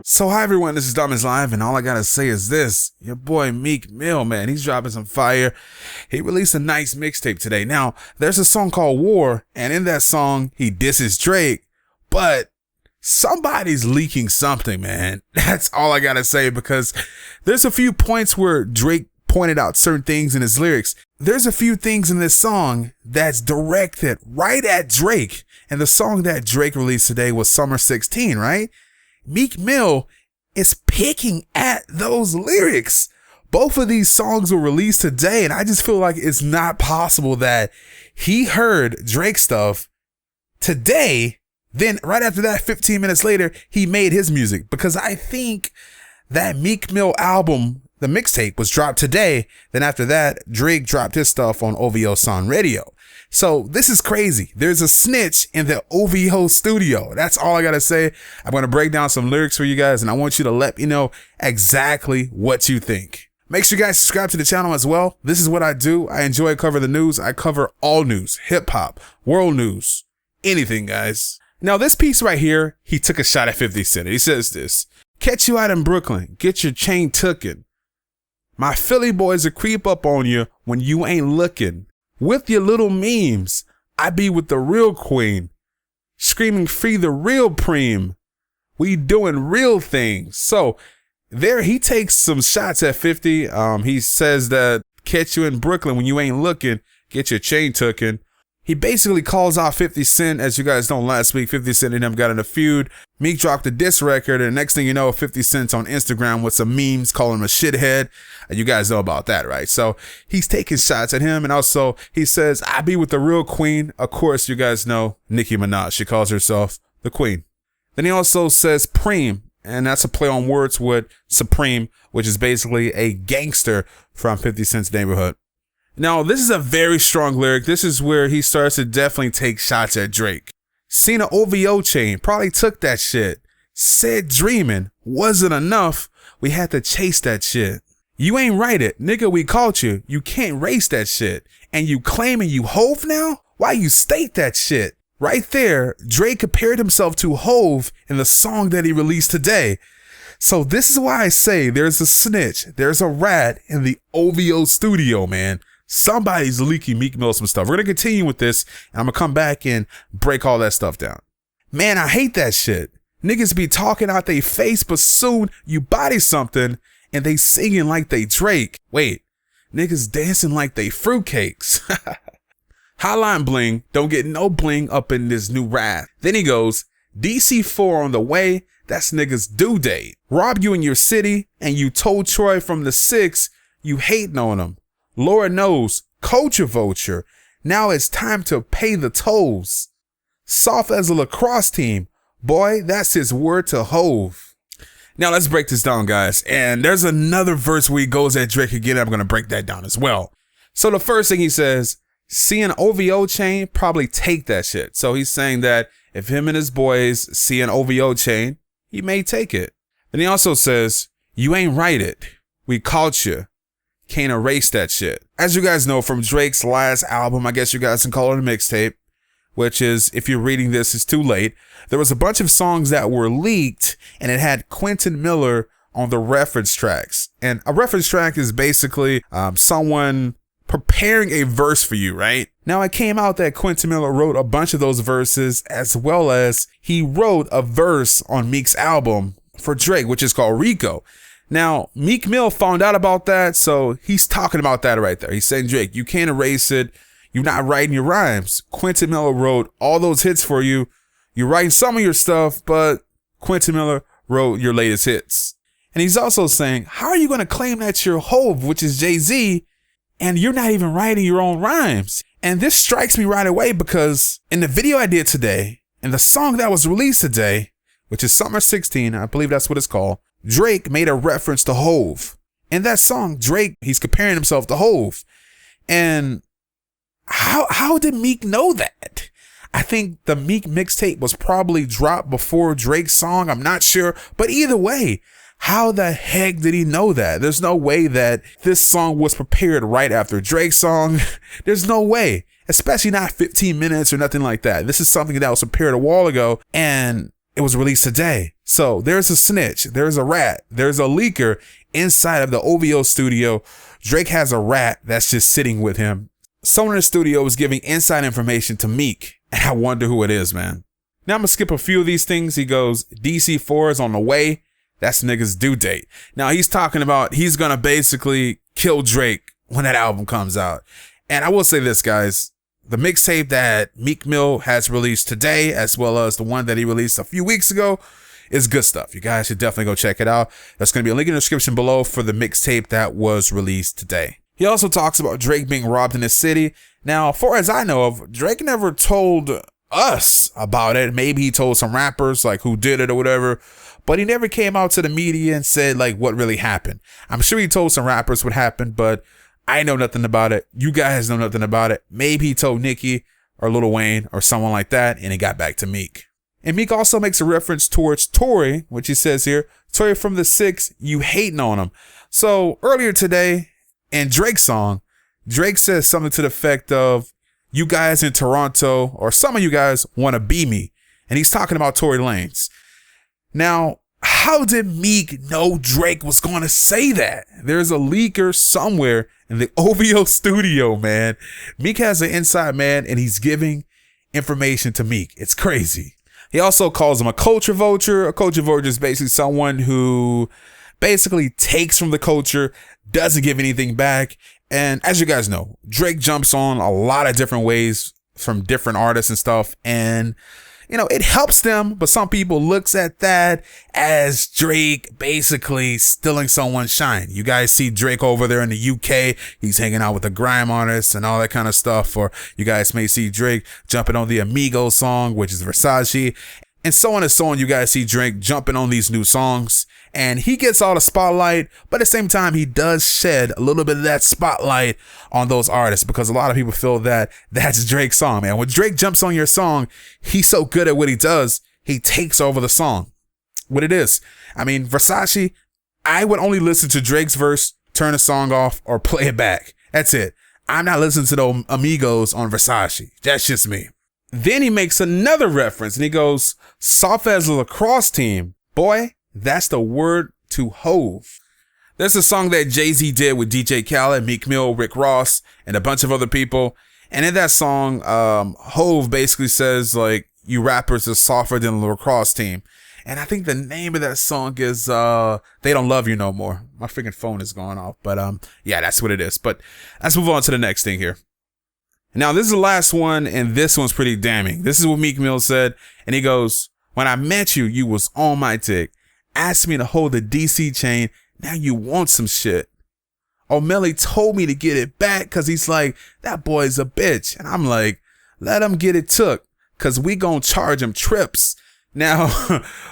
So hi everyone, this is DomisLive, and all I gotta say is this: your boy Meek Mill, man, he's dropping some fire. He released a nice mixtape today. Now, there's a song called War, and in that song, he disses Drake, but somebody's leaking something, man. That's all I gotta say, because there's a few points where Drake pointed out certain things in his lyrics. There's a few things in this song that's directed right at Drake, and the song that Drake released today was Summer 16, right? Meek Mill is picking at those lyrics. Both of these songs were released today, and I just feel like it's not possible that he heard Drake stuff today, then right after that, 15 minutes later, he made his music. Because I think that Meek Mill album, the mixtape, was dropped today. Then after that, Drake dropped his stuff on OVO Sound Radio. So this is crazy. There's a snitch in the OVO studio. That's all I gotta say. I'm gonna break down some lyrics for you guys, and I want you to let me know exactly what you think. Make sure you guys subscribe to the channel as well. This is what I do. I enjoy covering the news. I cover all news, hip hop, world news, anything, guys. Now this piece right here, he took a shot at 50 Cent. He says this: catch you out in Brooklyn, get your chain tooken. My Philly boys will creep up on you when you ain't looking. With your little memes, I be with the real queen, screaming free the real preem. We doing real things. So there he takes some shots at 50. He says that catch you in Brooklyn when you ain't looking, get your chain tooken. He basically calls out 50 Cent. As you guys know, last week, 50 Cent and him got in a feud. Meek dropped a diss record, and next thing you know, 50 Cent's on Instagram with some memes calling him a shithead. And you guys know about that, right? So he's taking shots at him. And also he says, I be with the real queen. Of course, you guys know Nicki Minaj. She calls herself the queen. Then he also says preem, and that's a play on words with Supreme, which is basically a gangster from 50 Cent's neighborhood. Now, this is a very strong lyric. This is where he starts to definitely take shots at Drake. Seen an OVO chain, probably took that shit. Said dreaming wasn't enough. We had to chase that shit. You ain't write it. Nigga, we caught you. You can't race that shit. And you claiming you Hove now? Why you state that shit? Right there, Drake compared himself to Hove in the song that he released today. So this is why I say there's a snitch, there's a rat in the OVO studio, man. Somebody's leaking Meek Mill some stuff. We're going to continue with this, and I'm going to come back and break all that stuff down. Man, I hate that shit. Niggas be talking out they face, but soon you body something, and they singing like they Drake. Wait, niggas dancing like they fruitcakes. Hotline bling, don't get no bling up in this new rap. Then he goes, DC4 on the way, that's niggas due date. Rob you in your city, and you told Troy from the 6, you hating on him. Lord knows, culture vulture. Now it's time to pay the tolls. Soft as a lacrosse team. Boy, that's his word to Hove. Now let's break this down, guys. And there's another verse where he goes at Drake again. I'm going to break that down as well. So the first thing he says, see an OVO chain, probably take that shit. So he's saying that if him and his boys see an OVO chain, he may take it. Then he also says, you ain't write it. We caught you. Can't erase that shit. As you guys know from Drake's last album, I guess you guys can call it a mixtape, which is, if you're reading this, it's too late. There was a bunch of songs that were leaked, and it had Quentin Miller on the reference tracks. And a reference track is basically someone preparing a verse for you, right? Now it came out that Quentin Miller wrote a bunch of those verses, as well as he wrote a verse on Meek's album for Drake, which is called Rico. Now, Meek Mill found out about that, so he's talking about that right there. He's saying, Drake, you can't erase it. You're not writing your rhymes. Quentin Miller wrote all those hits for you. You're writing some of your stuff, but Quentin Miller wrote your latest hits. And he's also saying, how are you going to claim that you're Hove, which is Jay-Z, and you're not even writing your own rhymes? And this strikes me right away because in the video I did today, and the song that was released today, which is Summer 16, I believe that's what it's called, Drake made a reference to Hove. In that song, Drake, he's comparing himself to Hove. And how did Meek know that? I think the Meek mixtape was probably dropped before Drake's song. I'm not sure. But either way, how the heck did he know that? There's no way that this song was prepared right after Drake's song. There's no way. Especially not 15 minutes or nothing like that. This is something that was prepared a while ago. And it was released today. So there's a snitch, there's a rat, there's a leaker inside of the OVO studio. Drake has a rat that's just sitting with him. Someone in the studio is giving inside information to Meek, and I wonder who it is, man. Now I'm gonna skip a few of these things. He goes, DC4 is on the way. That's nigga's due date. Now he's talking about he's gonna basically kill Drake when that album comes out. And I will say this, guys, the mixtape that Meek Mill has released today, as well as the one that he released a few weeks ago, is good stuff. You guys should definitely go check it out. There's going to be a link in the description below for the mixtape that was released today. He also talks about Drake being robbed in the city. Now, as far as I know of, Drake never told us about it. Maybe he told some rappers like who did it or whatever, but he never came out to the media and said like what really happened. I'm sure he told some rappers what happened, but I know nothing about it. You guys know nothing about it. Maybe he told Nicki or Lil Wayne or someone like that, and it got back to Meek. And Meek also makes a reference towards Tory, which he says here, Tory from the 6, you hating on him. So earlier today in Drake's song, Drake says something to the effect of, you guys in Toronto, or some of you guys want to be me. And he's talking about Tory Lanez. Now, how did Meek know Drake was going to say that? There's a leaker somewhere in the OVO studio, man. Meek has an inside man, and he's giving information to Meek. It's crazy. He also calls him a culture vulture. A culture vulture is basically someone who basically takes from the culture, doesn't give anything back. And as you guys know, Drake jumps on a lot of different ways from different artists and stuff. And, you know, it helps them. But some people looks at that as Drake basically stealing someone's shine. You guys see Drake over there in the UK. He's hanging out with the grime artists and all that kind of stuff. Or you guys may see Drake jumping on the Amigos song, which is Versace. And so on and so on. You guys see Drake jumping on these new songs. And he gets all the spotlight, but at the same time, he does shed a little bit of that spotlight on those artists because a lot of people feel that that's Drake's song, man. When Drake jumps on your song, he's so good at what he does, he takes over the song. What it is. I mean, Versace, I would only listen to Drake's verse, turn the song off, or play it back. That's it. I'm not listening to the Amigos on Versace. That's just me. Then he makes another reference and he goes, soft as a lacrosse team. Boy, that's the word to Hove. There's a song that Jay-Z did with DJ Khaled, Meek Mill, Rick Ross, and a bunch of other people. And in that song, Hove basically says, like, you rappers are softer than the lacrosse team. And I think the name of that song is They Don't Love You No More. My freaking phone is going off. But yeah, that's what it is. But let's move on to the next thing here. Now, this is the last one, and this one's pretty damning. This is what Meek Mill said. And he goes, when I met you, you was on my dick. Asked me to hold the DC chain. Now you want some shit. Omelly told me to get it back because he's like, that boy's a bitch. And I'm like, let him get it took because we gonna charge him trips. Now,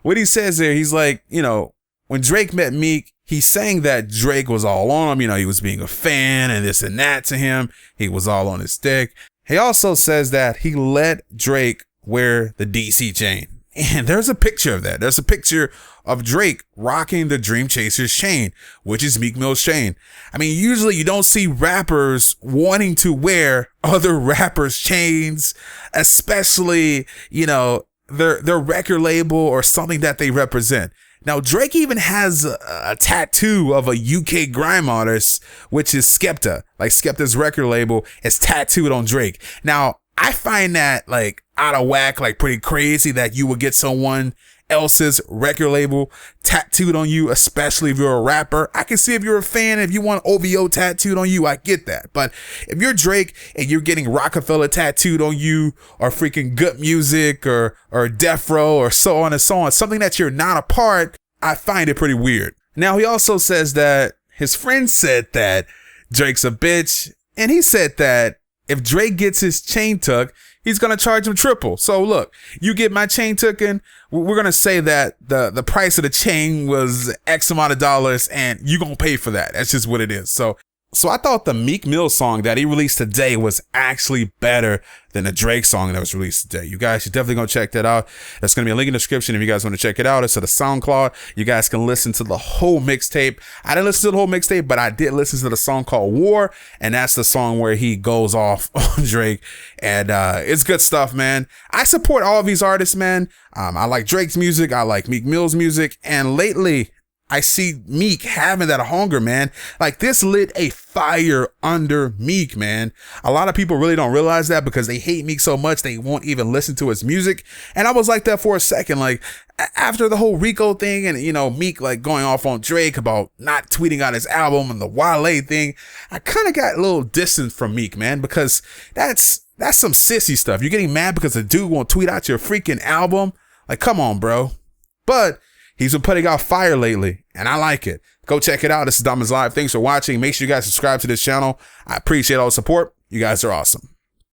what he says there, he's like, you know, when Drake met Meek, he's saying that Drake was all on him. You know, he was being a fan and this and that to him. He was all on his dick. He also says that he let Drake wear the DC chain. And there's a picture of that. There's a picture of Drake rocking the Dream Chaser's chain, which is Meek Mill's chain. I mean, usually you don't see rappers wanting to wear other rappers' chains, especially, you know, their record label or something that they represent. Now, Drake even has a tattoo of a UK grime artist, which is Skepta. Like Skepta's record label is tattooed on Drake. Now, I find that like out of whack, like pretty crazy that you would get someone else's record label tattooed on you, especially if you're a rapper. I can see if you're a fan, if you want OVO tattooed on you, I get that. But if you're Drake and you're getting Rockefeller tattooed on you or freaking Good Music or Death Row or so on and so on, something that you're not a part, I find it pretty weird. Now, he also says that his friend said that Drake's a bitch, and he said that if Drake gets his chain tucked, he's going to charge him triple. So look, you get my chain taken, we're going to say that the price of the chain was X amount of dollars and you're going to pay for that. That's just what it is. So So I thought the Meek Mill song that he released today was actually better than the Drake song that was released today. You guys should definitely go check that out. There's going to be a link in the description if you guys want to check it out. It's to the SoundCloud. You guys can listen to the whole mixtape. I didn't listen to the whole mixtape, but I did listen to the song called War, and that's the song where he goes off on Drake. And it's good stuff, man. I support all of these artists, man. I like Drake's music. I like Meek Mill's music. And lately, I see Meek having that hunger, man. Like, this lit a fire under Meek, man. A lot of people really don't realize that because they hate Meek so much they won't even listen to his music. And I was like that for a second. Like, after the whole Rico thing and, you know, Meek like going off on Drake about not tweeting out his album and the Wale thing, I kind of got a little distant from Meek, man, because that's some sissy stuff. You're getting mad because a dude won't tweet out your freaking album. Like, come on, bro. But he's been putting out fire lately, and I like it. Go check it out. This is DomisLive. Thanks for watching. Make sure you guys subscribe to this channel. I appreciate all the support. You guys are awesome.